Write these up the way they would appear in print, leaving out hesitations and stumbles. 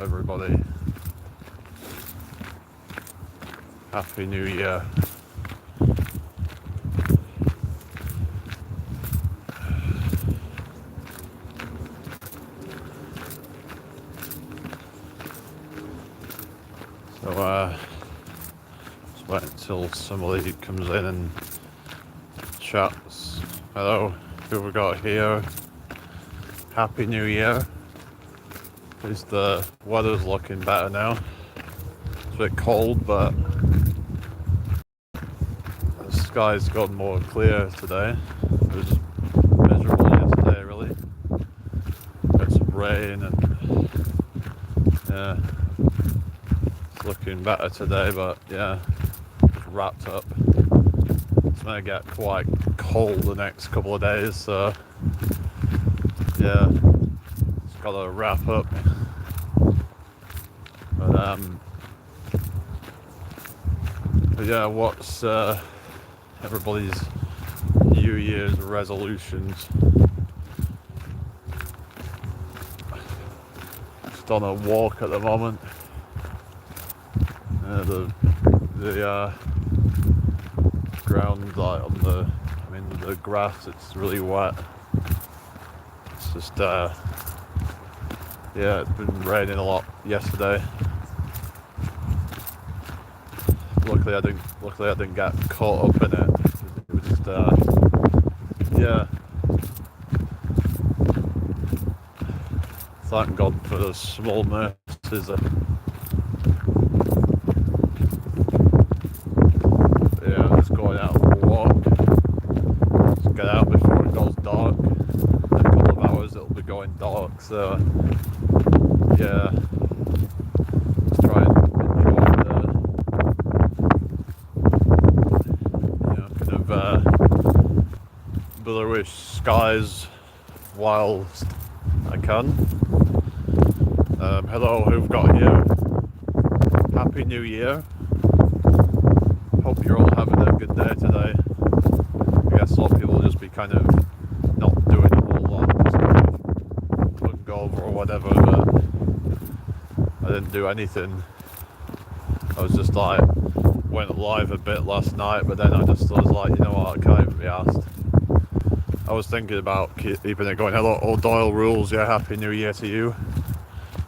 everybody. Happy New Year. So, just wait until somebody comes in and chats. Hello, who we got here? Happy New Year. Is the weather's looking better now? It's a bit cold, but the sky's gotten more clear today. It was miserable yesterday, really. Got some rain and yeah, it's looking better today, but yeah, it's wrapped up. It's gonna get quite cold the next couple of days, so yeah, it's gotta wrap up. But yeah, what's everybody's New Year's resolutions? Just on a walk at the moment. The ground, like on the grass, it's really wet. It's just yeah, it's been raining a lot yesterday. Luckily I didn't get caught up in it. It was just yeah. Thank God for the small mercies. Yeah, just going out for a walk. Just get out before it goes dark. In a couple of hours it'll be going dark, so yeah. Just try and enjoy the bluish skies whilst I can. Hello, who've got here? Happy New Year. Hope you're all having a good day today. I guess a lot of people will just be kind of not doing a whole lot, just kind of hungover or whatever, but I didn't do anything. I was just like, went live a bit last night, but then I just was like, you know what, I can't even be asked. I was thinking about keeping it going. Hello, Old Doyle Rules, yeah, Happy New Year to you.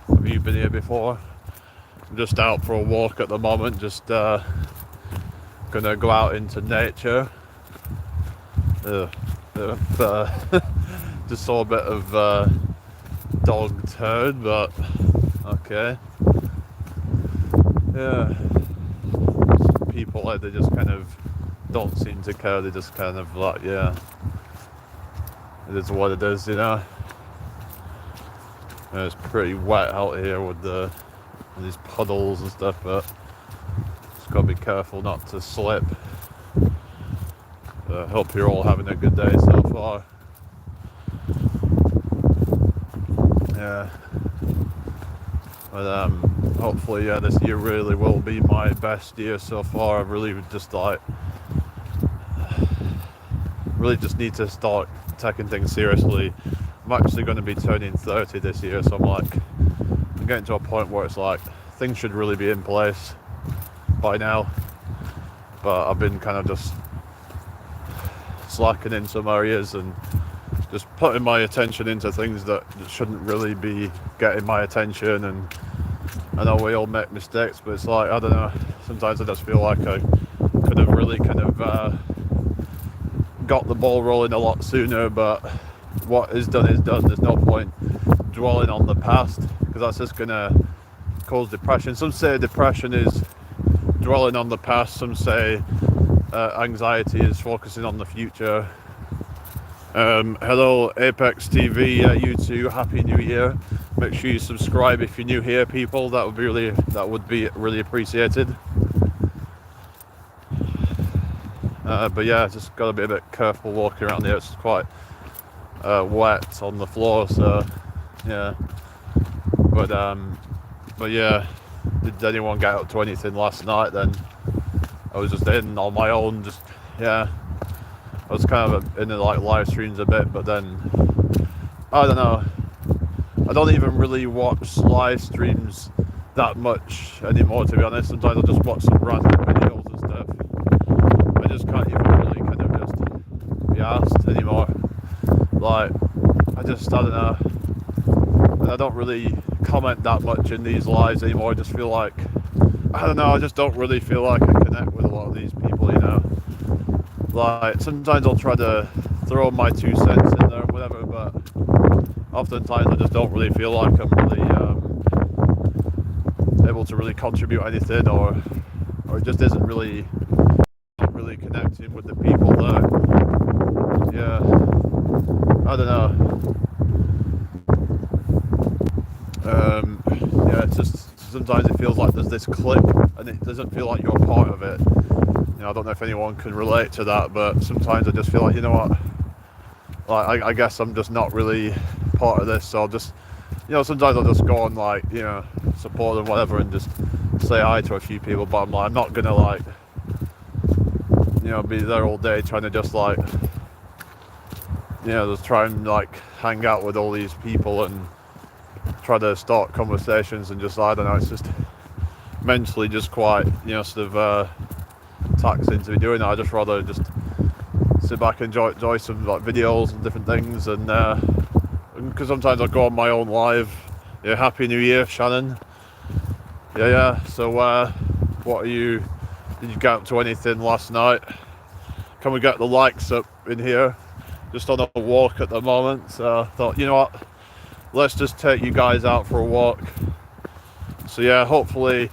Have you been here before? I'm just out for a walk at the moment, just gonna go out into nature. Just saw a bit of dog turd, but okay. Yeah. Some people, like, they just kind of don't seem to care. They just kind of like, yeah, it is what it is, you know. And it's pretty wet out here with these puddles and stuff, but just gotta be careful not to slip. I hope you're all having a good day so far. Yeah. But hopefully, yeah, this year really will be my best year so far. I really just need to start taking things seriously. I'm actually going to be turning 30 this year, so I'm getting to a point where it's like things should really be in place by now, but I've been kind of just slacking in some areas and just putting my attention into things that shouldn't really be getting my attention. And I know we all make mistakes, but it's like, I don't know, sometimes I just feel like I could have really kind of got the ball rolling a lot sooner, but what is done is done. There's no point dwelling on the past, because that's just gonna cause depression. Some say depression is dwelling on the past, some say anxiety is focusing on the future. Hello Apex TV, you too, Happy New Year. Make sure you subscribe if you're new here, people. That would be really appreciated. But yeah, just gotta be a bit careful walking around here. It's quite wet on the floor, so yeah. But yeah, did anyone get up to anything last night then? I was just in on my own, just, yeah. I was kind of in the like live streams a bit, but then I don't know. I don't even really watch live streams that much anymore, to be honest. Sometimes I'll just watch some random videos and stuff. I just can't even really kind of just be asked anymore. Like, I don't know. And I don't really comment that much in these lives anymore. I just feel like, I don't know, I just don't really feel like I connect with a lot of these people, you know. Like, sometimes I'll try to throw my 2 cents in there or whatever, but oftentimes I just don't really feel like I'm really able to really contribute anything, or it just isn't really connecting with the people there. Yeah, I don't know. Yeah, it's just sometimes it feels like there's this click and it doesn't feel like you're a part of it. You know, I don't know if anyone can relate to that, but sometimes I just feel like, you know what, like I guess I'm just not really part of this, so I'll just, you know, sometimes I'll just go on, like, you know, support and whatever and just say hi to a few people, but I'm like, I'm not gonna, like, you know, be there all day trying to just, like, you know, just try and, like, hang out with all these people and try to start conversations, and just, I don't know, it's just mentally just quite, you know, sort of taxing to be doing that. I just rather just sit back and enjoy some, like, videos and different things, and because sometimes I go on my own live. Yeah, Happy New Year, Shannon. Yeah. So, did you get up to anything last night? Can we get the likes up in here? Just on a walk at the moment, so I thought, you know what, let's just take you guys out for a walk. So yeah, hopefully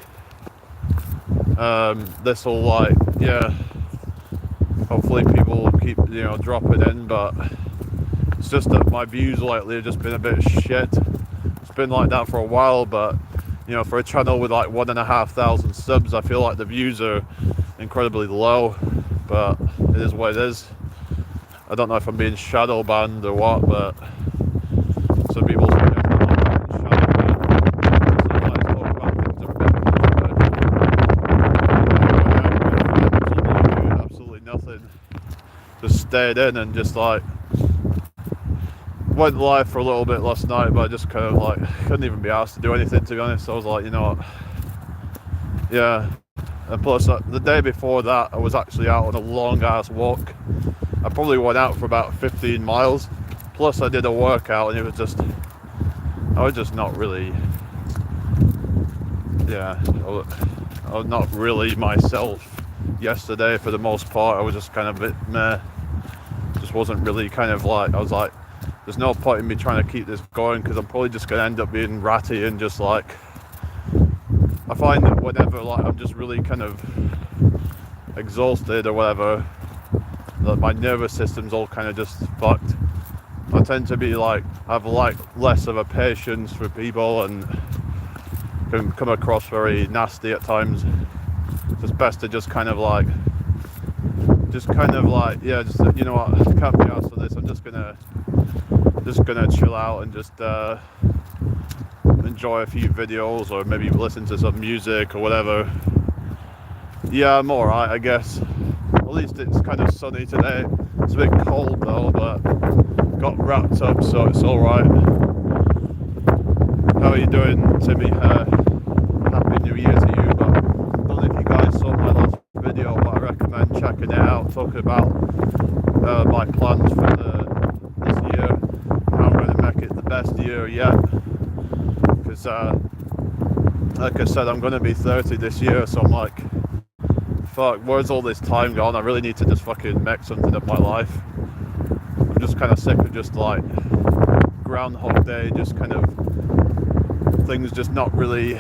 this will, like, yeah, hopefully people will keep, you know, dropping in, but it's just that my views lately have just been a bit shit. It's been like that for a while, but, you know, for a channel with like 1,500 subs, I feel like the views are incredibly low, but it is what it is. I don't know if I'm being shadow banned or what, but some people suggest I'm not being shadow banned. Sometimes talk about things that are a bit absolutely nothing. Just stayed in and just, like, went live for a little bit last night, but I just kind of, like, couldn't even be asked to do anything, to be honest. So I was like, you know what, yeah. And plus, the day before that, I was actually out on a long ass walk. I probably went out for about 15 miles. Plus I did a workout, and it was just, I was just not really, yeah, I was not really myself yesterday for the most part. I was just kind of a bit meh. Just wasn't really kind of, like, I was like, there's no point in me trying to keep this going, because I'm probably just going to end up being ratty and just, like, I find that whenever, like, I'm just really kind of exhausted or whatever, that my nervous system's all kind of just fucked. I tend to be, like, have, like, less of a patience for people and can come across very nasty at times. So it's best to just kind of, like, yeah, just, you know what, I can't be asked for this. I'm just gonna chill out and just enjoy a few videos, or maybe listen to some music or whatever. Yeah, I'm alright, I guess. At least it's kind of sunny today. It's a bit cold though, but got wrapped up, so it's alright. How are you doing, Timmy? Happy New Year to you. But I don't know if you guys saw my last video, but I recommend checking it out, talking about my plans for this year, how I'm going to make it the best year yet. Because like I said, I'm going to be 30 this year, so I'm like, fuck, where's all this time gone? I really need to just fucking make something of my life. I'm just kind of sick of just, like, Groundhog Day, just kind of things just not really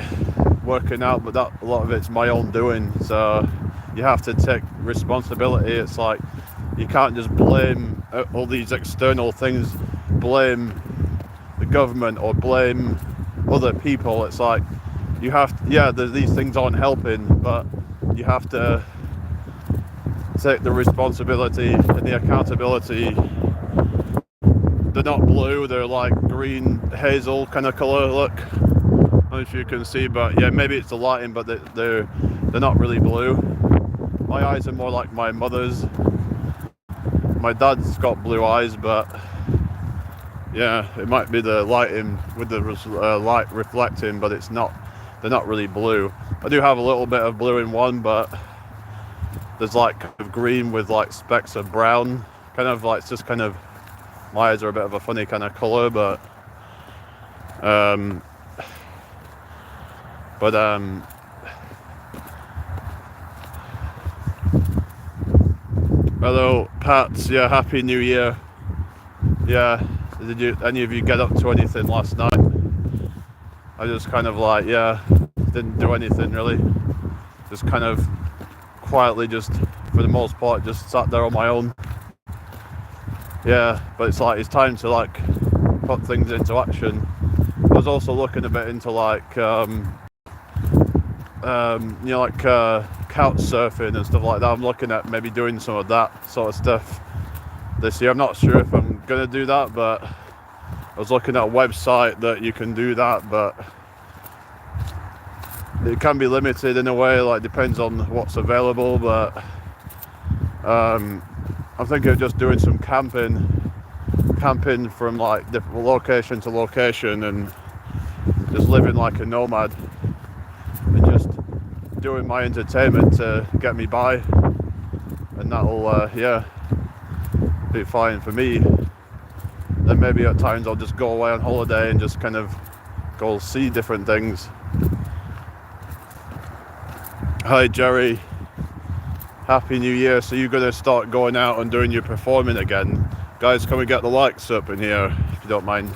working out, but that, a lot of it's my own doing, so you have to take responsibility. It's like, you can't just blame all these external things, blame the government or blame other people. It's like, you have to, yeah, these things aren't helping, but you have to take the responsibility and the accountability. They're not blue, they're like green hazel kind of color. Look, I don't know if you can see, but yeah, maybe it's the lighting, but they're not really blue. My eyes are more like my mother's. My dad's got blue eyes, but Yeah, it might be the lighting with the light reflecting, but it's not. They're not really blue. I do have a little bit of blue in one, but there's like kind of green with like specks of brown. Kind of like it's just kind of, my eyes are a bit of a funny kind of color, but um, but hello, Pat. Yeah, happy New Year. Yeah, did any of you get up to anything last night? I just kind of like, yeah, didn't do anything really. Just kind of quietly, just for the most part, just sat there on my own. Yeah, but it's like it's time to like put things into action. I was also looking a bit into like like couch surfing and stuff like that. I'm looking at maybe doing some of that sort of stuff this year. I'm not sure if I'm gonna do that, but I was looking at a website that you can do that, but it can be limited in a way, like depends on what's available. But I'm thinking of just doing some camping from like different location to location and just living like a nomad and just doing my entertainment to get me by, and that'll be fine for me. Then maybe at times I'll just go away on holiday and just kind of go see different things. Hi Jerry, happy New Year. So you're gonna start going out and doing your performing again? Guys, come and get the lights up in here if you don't mind.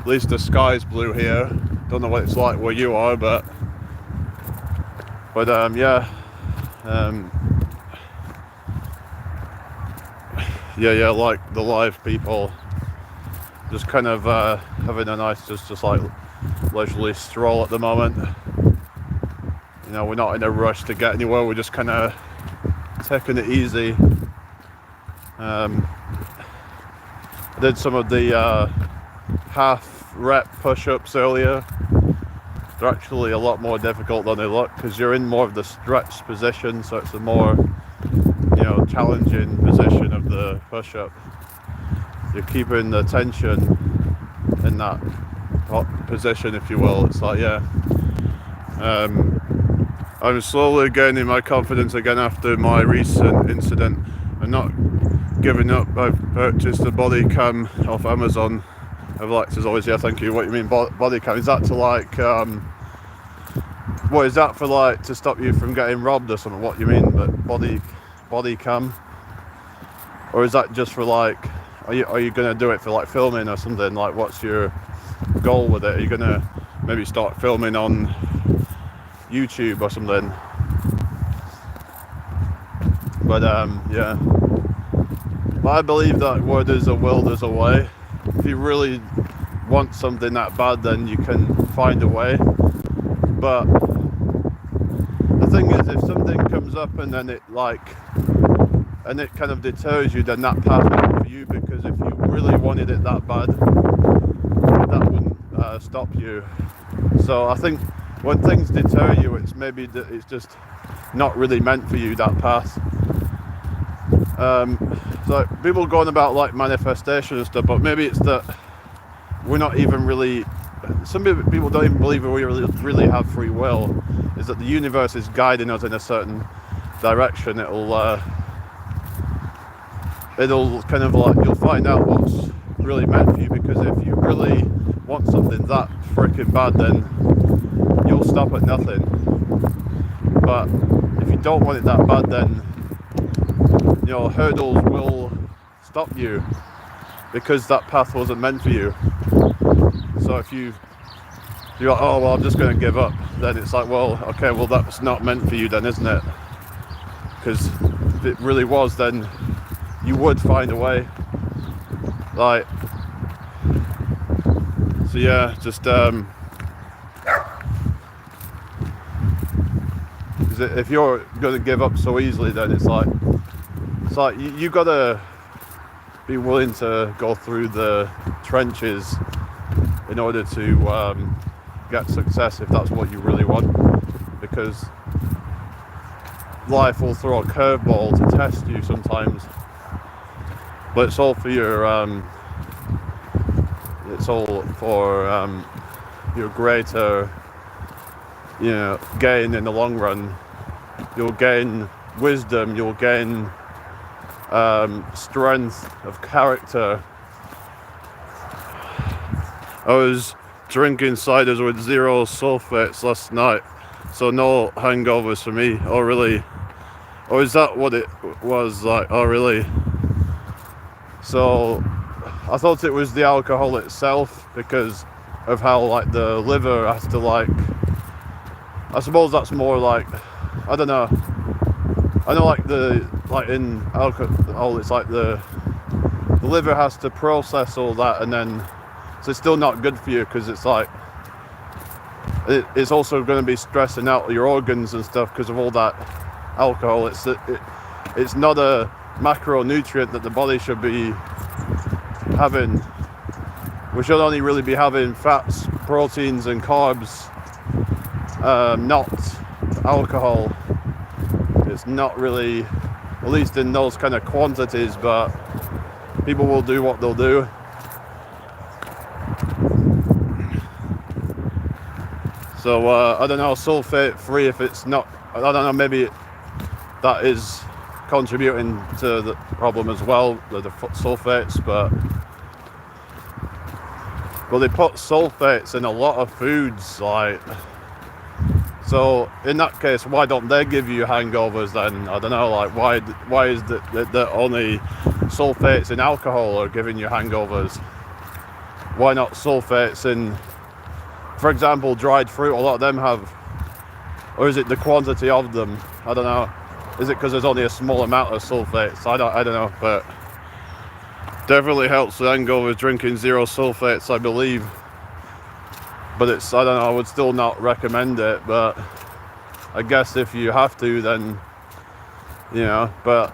At least the sky's blue here. Don't know what it's like where you are, but yeah, like the live people, just kind of having a nice just like leisurely stroll at the moment. You know, we're not in a rush to get anywhere, we're just kind of taking it easy. I did some of the half rep push-ups earlier. They're actually a lot more difficult than they look because you're in more of the stretch position, so it's a more, you know, challenging position of the push-up. You're keeping the tension in that position, if you will. It's like, yeah. I'm slowly gaining my confidence again after my recent incident. I'm not giving up. I've purchased a body cam off Amazon. Alex is always, yeah, thank you. What do you mean body cam? Is that to like, what is that for, like to stop you from getting robbed or something? What do you mean? But body cam? Or is that just for like, are you gonna do it for like filming or something? Like, what's your goal with it? Are you gonna maybe start filming on YouTube or something? But yeah. But I believe that where there's a will, there's a way. If you really want something that bad, then you can find a way. But the thing is, if something comes up and then it kind of deters you, then that path isn't for you, because if you really wanted it that bad, that wouldn't stop you. So I think when things deter you, it's maybe that it's just not really meant for you, that path. So people going about like manifestation and stuff, but maybe it's that we're not even really, some people don't even believe we really have free will. Is that the universe is guiding us in a certain direction. It'll kind of like, you'll find out what's really meant for you, because if you really want something that freaking bad, then you'll stop at nothing. But if you don't want it that bad, then, you know, hurdles will stop you because that path wasn't meant for you. So if you're like, oh well, I'm just going to give up, then it's like, well, okay, well that's not meant for you then, isn't it? Because if it really was, then you would find a way. Like, so yeah, just if you're going to give up so easily, then it's like you gotta be willing to go through the trenches in order to get success, if that's what you really want, because life will throw a curveball to test you sometimes, but it's all for your it's all for your greater, gain in the long run. You'll gain wisdom, you'll gain strength of character. I was drinking ciders with 0 sulfates last night, so no hangovers for me. Oh really? Oh, is that what it was like? Oh really? So I thought it was the alcohol itself because of how like the liver has to like, I suppose that's more like, I don't know. I know like in alcohol it's like the liver has to process all that, and then so it's still not good for you because it's like it's also going to be stressing out your organs and stuff because of all that alcohol. It's not a macronutrient that the body should be having. We should only really be having fats, proteins and carbs, not alcohol. It's not really, at least in those kind of quantities, but people will do what they'll do. So I don't know, sulfate free, if it's not, I don't know, maybe that is contributing to the problem as well, the sulfates, but they put sulfates in a lot of foods, like, so in that case, why don't they give you hangovers then? I don't know, like, why is that only sulfates in alcohol are giving you hangovers? Why not sulfates in, for example, dried fruit? A lot of them have, or is it the quantity of them? I don't know. Is it because there's only a small amount of sulfates? I don't know, but definitely helps with hangovers drinking 0 sulfates, I believe. But it's, I don't know, I would still not recommend it, but I guess if you have to, then, but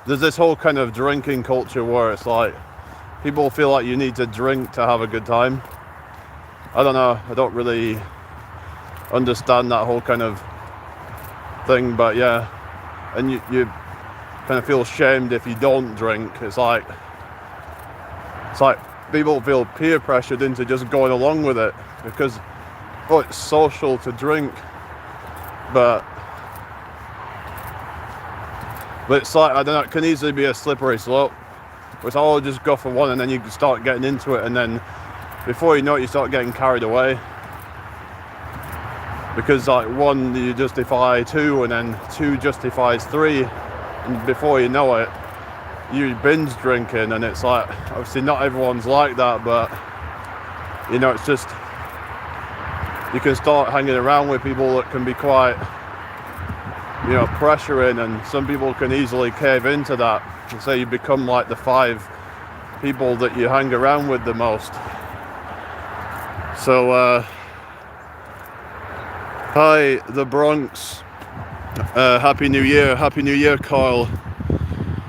there's this whole kind of drinking culture where it's like, people feel like you need to drink to have a good time. I don't know, I don't really understand that whole kind of thing, but yeah, and you kind of feel shamed if you don't drink. It's like people feel peer pressured into just going along with it because, oh, it's social to drink, but it's like, I don't know, it can easily be a slippery slope. It's all just go for one and then you start getting into it, and then before you know it, you start getting carried away. Because like 1 you justify 2, and then 2 justifies 3, and before you know it, you binge drinking. And it's like, obviously not everyone's like that, but it's just, you can start hanging around with people that can be quite, pressuring, and some people can easily cave into that, and say you become like the 5 people that you hang around with the most. So hi, the Bronx. Happy New Year, Kyle.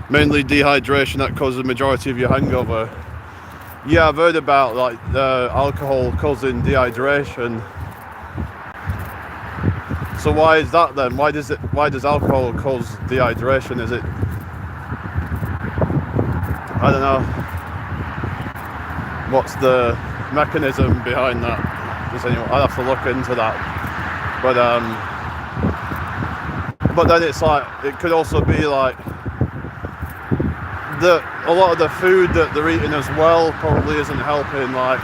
Mainly dehydration that causes the majority of your hangover. Yeah, I've heard about like alcohol causing dehydration. So why is that then? Why does alcohol cause dehydration? Is it, I don't know, what's the mechanism behind that? Does anyone, I'd have to look into that. But then it's like, it could also be like a lot of the food that they're eating as well probably isn't helping. Like,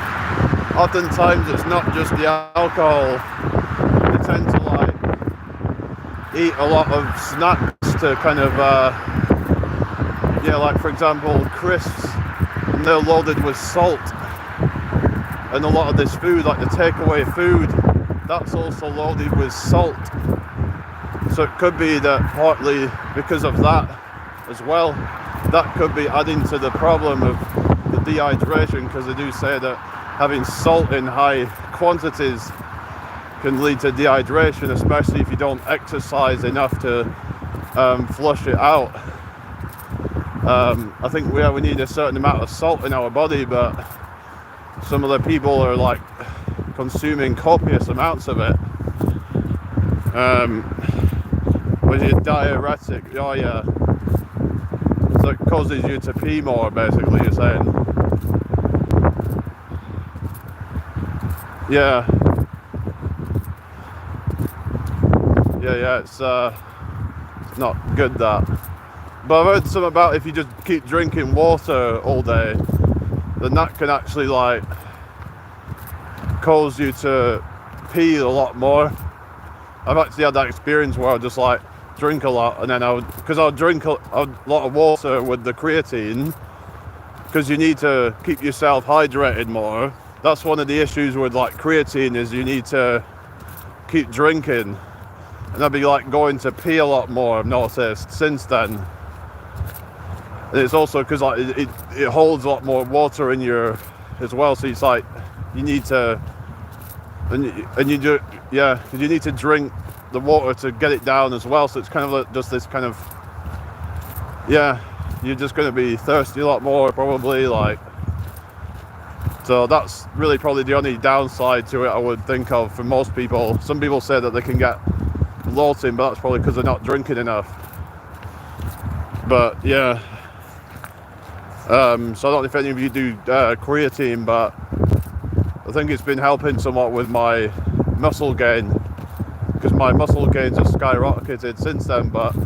oftentimes it's not just the alcohol. They tend to like eat a lot of snacks to kind of like for example crisps, and they're loaded with salt, and a lot of this food, like the takeaway food, that's also loaded with salt. So it could be that partly because of that as well, that could be adding to the problem of the dehydration, because they do say that having salt in high quantities can lead to dehydration, especially if you don't exercise enough to flush it out. I think we need a certain amount of salt in our body, but some of the people are like consuming copious amounts of it. Which is diuretic. Oh yeah. So it causes you to pee more, basically, you're saying. yeah, it's not good that. But I've heard something about if you just keep drinking water all day, then that can actually like cause you to pee a lot more. I've actually had that experience where I just like drink a lot, and then because I would drink a lot of water with the creatine, because you need to keep yourself hydrated more. That's one of the issues with like creatine, is you need to keep drinking, and I'd be like going to pee a lot more, I've noticed since then. And it's also because like it holds a lot more water in your as well, so it's like you need to and you do, yeah, because you need to drink the water to get it down as well, so it's kind of like just this kind of, yeah, you're just going to be thirsty a lot more probably, like, so that's really probably the only downside to it I would think of for most people. Some people say that they can get bloating, but that's probably because they're not drinking enough. But yeah, so I don't know if any of you do creatine, but I think it's been helping somewhat with my muscle gain, because my muscle gains have skyrocketed since then. But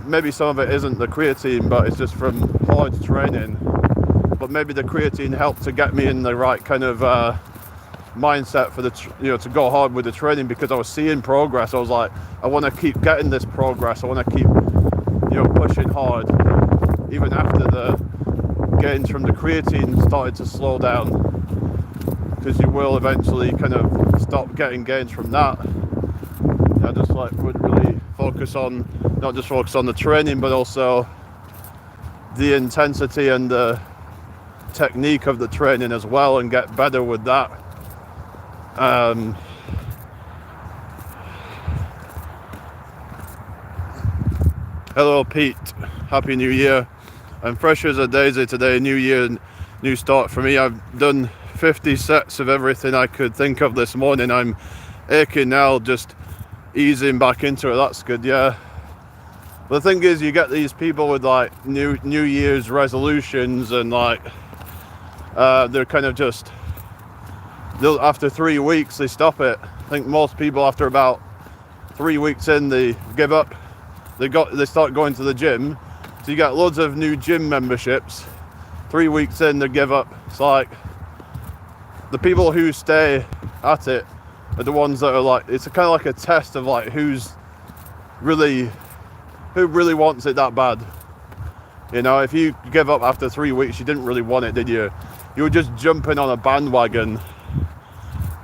maybe some of it isn't the creatine, but it's just from hard training. But maybe the creatine helped to get me in the right kind of mindset for the to go hard with the training, because I was seeing progress. I was like, I want to keep getting this progress. I want to keep pushing hard, even after the gains from the creatine started to slow down, because you will eventually kind of stop getting gains from that. I just like would really focus on, not just focus on the training, but also the intensity and the technique of the training as well, and get better with that. Hello Pete, Happy New Year. I'm fresh as a daisy today, new year, new start for me. I've done 50 sets of everything I could think of this morning. I'm aching now, just easing back into it. That's good, yeah. But the thing is, you get these people with like new year's resolutions, and like they're kind of just, after 3 weeks they stop it. I think most people after about 3 weeks in, they give up. They start going to the gym, so you get loads of new gym memberships. 3 weeks in, they give up. It's like the people who stay at it are the ones that are like, it's kind of like a test of like who really wants it that bad. If you give up after 3 weeks, you didn't really want it, did you? You were just jumping on a bandwagon,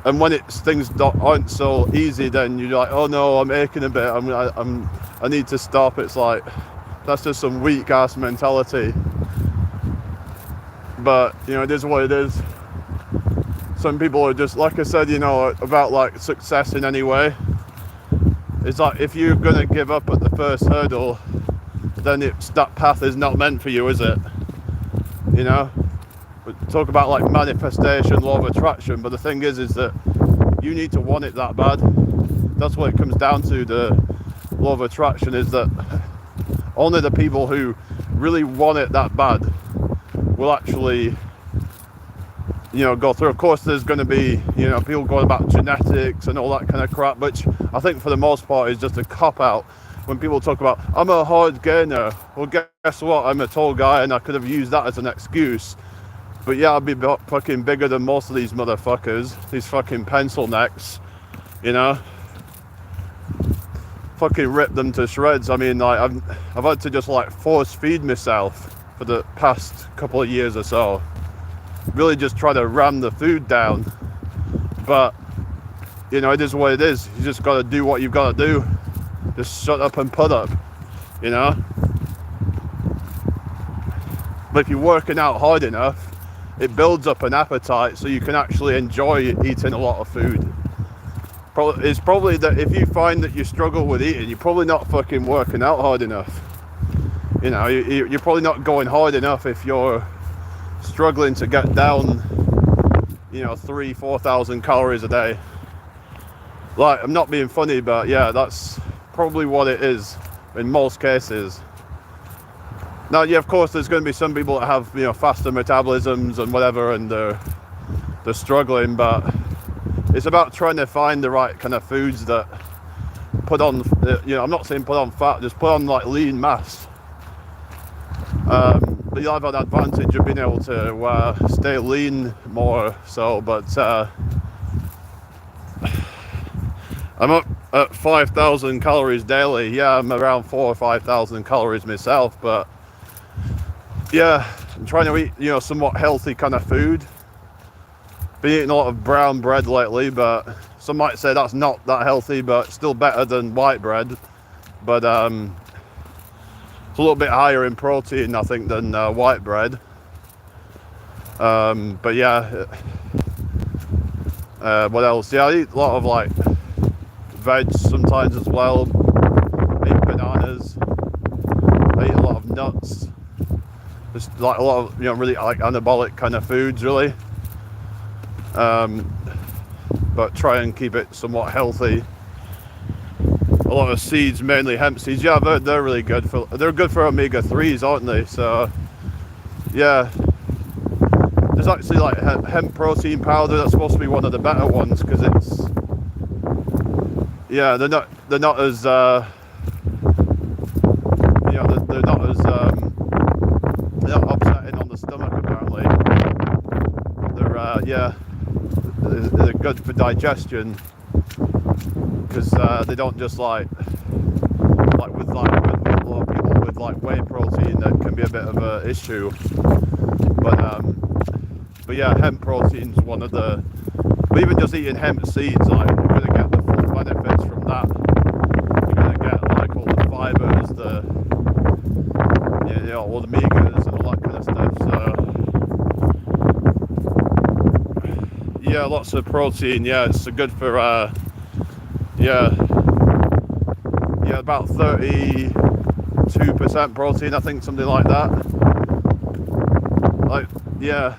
and when things aren't so easy, then you're like, oh no, I'm aching a bit, I need to stop. It's like, that's just some weak ass mentality. But it is what it is. Some people are just, like I said, about like success in any way. It's like, if you're gonna give up at the first hurdle, then that path is not meant for you, is it? We talk about like manifestation, law of attraction, but the thing is that you need to want it that bad. That's what it comes down to. The law of attraction is that only the people who really want it that bad will actually go through. Of course there's going to be people going about genetics and all that kind of crap, which I think for the most part is just a cop out. When people talk about, I'm a hard gainer, well guess what, I'm a tall guy, and I could have used that as an excuse. But yeah, I'd be fucking bigger than most of these motherfuckers, these fucking pencil necks, fucking rip them to shreds. I mean, like, I've had to just like force feed myself for the past couple of years or so, really just try to ram the food down. But it is what it is. You just got to do what you've got to do. Just shut up and put up, But if you're working out hard enough, it builds up an appetite, so you can actually enjoy eating a lot of food. It's probably that if you find that you struggle with eating, you're probably not fucking working out hard enough. You're probably not going hard enough if you're struggling to get down 3,000-4,000 calories a day. Like, I'm not being funny, but yeah, that's probably what it is in most cases. Now, yeah, of course there's going to be some people that have faster metabolisms and whatever, and they're struggling, but it's about trying to find the right kind of foods that put on, I'm not saying put on fat, just put on like lean mass. But you have an advantage of being able to stay lean more so, but I'm up at 5,000 calories daily. Yeah, I'm around 4,000 or 5,000 calories myself, but yeah, I'm trying to eat, somewhat healthy kind of food. Been eating a lot of brown bread lately, but some might say that's not that healthy, but still better than white bread. But it's a little bit higher in protein, I think, than white bread. But yeah, what else? Yeah, I eat a lot of like veg sometimes as well. I eat bananas. I eat a lot of nuts. Just like a lot of really like anabolic kind of foods, really. But try and keep it somewhat healthy. A lot of seeds, mainly hemp seeds. Yeah, they're really good for omega-3s, aren't they? So yeah, there's actually like hemp protein powder that's supposed to be one of the better ones, because it's they're not as they're not upsetting on the stomach apparently. They're good for digestion, because they don't just like with a lot of people with like whey protein, that can be a bit of a issue. But yeah, hemp protein's one of the. But even just eating hemp seeds, like you're gonna get the full benefits from that. You're gonna get like all the fibers, all the omegas and all that kind of stuff. So yeah, lots of protein. Yeah, it's good for about 32% protein, I think, something like that. But they're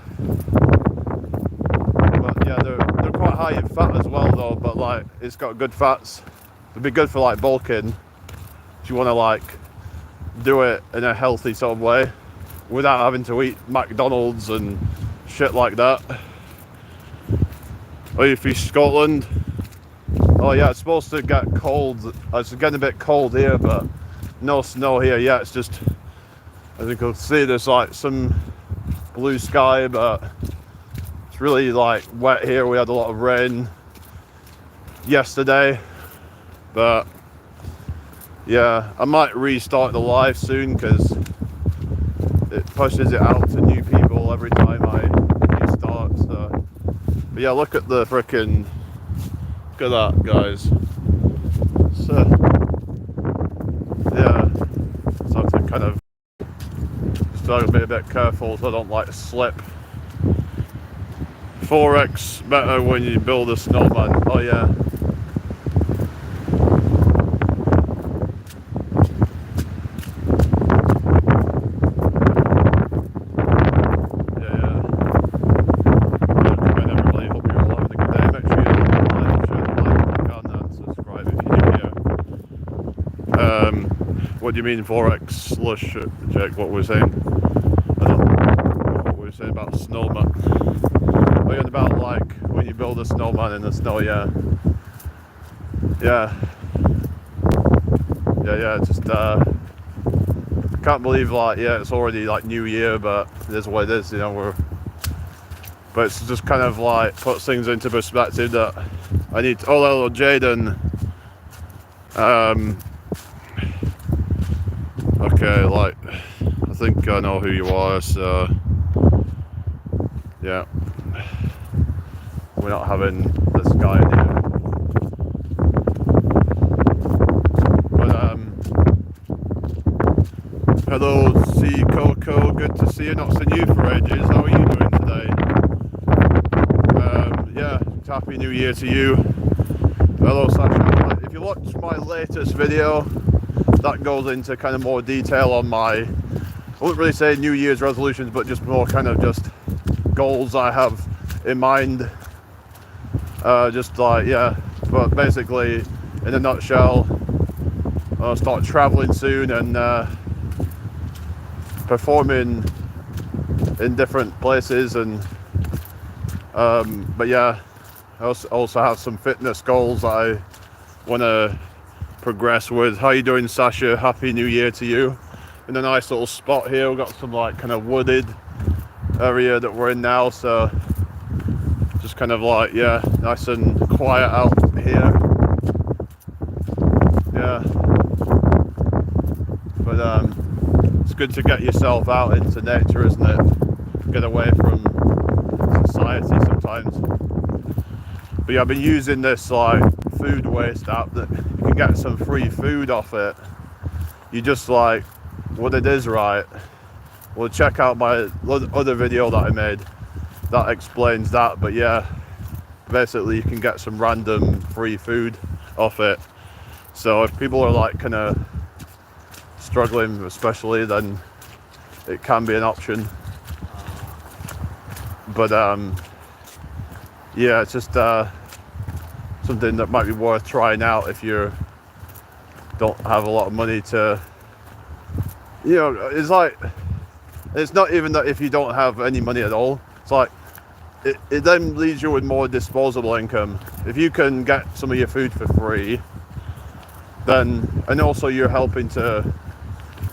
quite high in fat as well though, but like it's got good fats. It'd be good for like bulking if you want to like do it in a healthy sort of way without having to eat McDonald's and shit like that. Oh, you fish Scotland? Oh yeah, it's supposed to get cold. It's getting a bit cold here, but no snow here yet. It's just, as you can see, there's like some blue sky, but it's really like wet here. We had a lot of rain yesterday, but yeah, I might restart the live soon, because it pushes it out to new people every time I restart. So, but yeah, look at the frickin'. Look at that, guys. So yeah, so I have to kind of start to be a bit careful so I don't like slip. 4x better when you build a snowman. Oh yeah. What do you mean 4x slush, Jake? What we're saying? I don't know what we're saying about snowman. Oh, yeah, about like when you build a snowman in the snow, yeah. Just can't believe like it's already like New Year, but it is what it is, but it's just kind of like puts things into perspective that I need to. Oh, hello, Jaden. Okay, like, I think I know who you are, so yeah, we're not having this guy in here. But hello, C Coco, good to see you. Not seen you for ages. How are you doing today? Happy New Year to you. Hello, Sasha. If you watch my latest video, that goes into kind of more detail on I wouldn't really say New Year's resolutions, but just more kind of just goals I have in mind. But basically, in a nutshell, I'll start traveling soon and performing in different places, and but yeah, also have some fitness goals that I want to progress with. How you doing, Sasha? Happy New Year to you. In a nice little spot here. We've got some like kind of wooded area that we're in now, so just kind of like, yeah, nice and quiet out here. Yeah, but it's good to get yourself out into nature, isn't it? Get away from society sometimes. But yeah, I've been using this like food waste app that you can get some free food off it. You just like what it is, right? Well, check out my other video that I made that explains that. But yeah, basically you can get some random free food off it. So if people are like kind of struggling especially, then it can be an option. But yeah, it's just something that might be worth trying out if you don't have a lot of money to, you know, it's like, it's not even that if you don't have any money at all, it's like it then leaves you with more disposable income. If you can get some of your food for free, then, and also you're helping to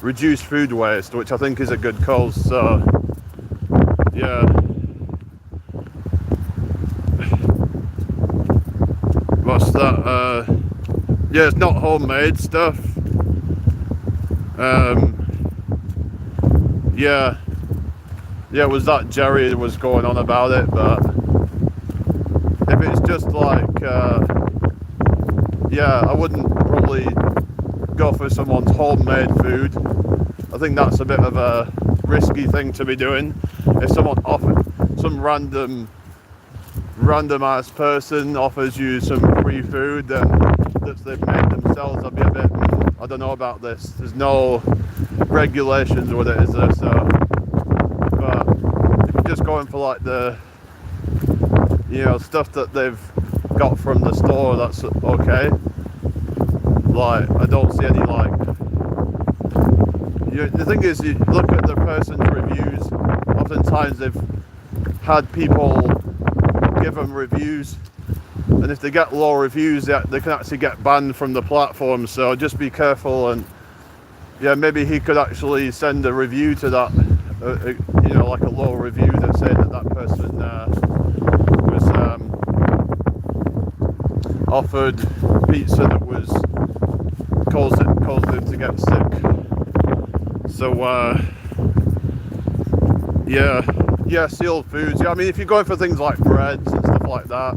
reduce food waste, which I think is a good cause. So yeah, what's that? Yeah, it's not homemade stuff. Yeah, it was that Jerry was going on about it, but if it's just like, yeah, I wouldn't probably go for someone's homemade food. I think that's a bit of a risky thing to be doing. If someone offers, some random ass person offers you some free food that they've made themselves, I'd be a bit, I don't know about this. There's no regulations with it, is there? So, but if you're just going for like the, you know, stuff that they've got from the store, that's okay. Like, I don't see any like, the thing is, you look at the person's reviews, oftentimes they've had people give them reviews, and if they get low reviews, they can actually get banned from the platform. So just be careful. And yeah, maybe he could actually send a review to that, you know, like a low review that said that person was offered pizza that was caused him to get sick. So yeah, sealed foods. Yeah, I mean, if you're going for things like breads and stuff like that,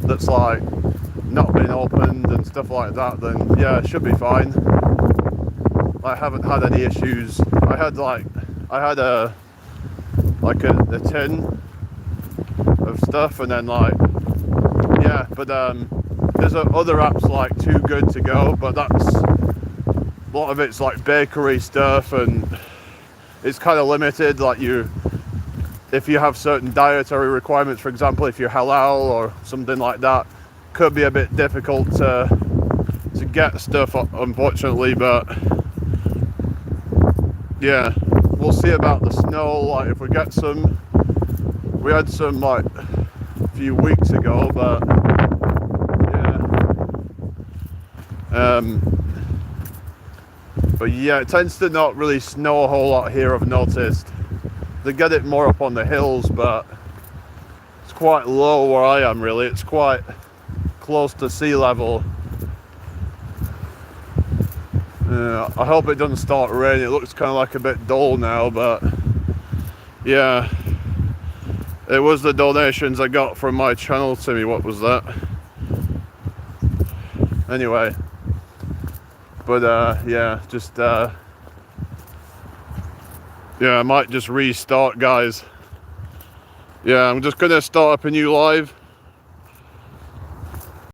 that's like not been opened and stuff like that, then yeah, it should be fine. I haven't had any issues. I had a tin of stuff, and then like, yeah, but there's other apps like Too Good To Go, but that's, a lot of it's like bakery stuff, and it's kind of limited. Like if you have certain dietary requirements, for example, if you're halal or something like that, could be a bit difficult to get stuff, unfortunately. But yeah, we'll see about the snow. Like if we get some, we had some like a few weeks ago, but yeah, it tends to not really snow a whole lot here, I've noticed. They get it more up on the hills, but it's quite low where I am, really. It's quite close to sea level. I hope it doesn't start raining. It looks kind of like a bit dull now, but yeah, it was the donations I got from my channel to me. What was that? Anyway, but yeah, just yeah, I might just restart, guys. Yeah, I'm just gonna start up a new live.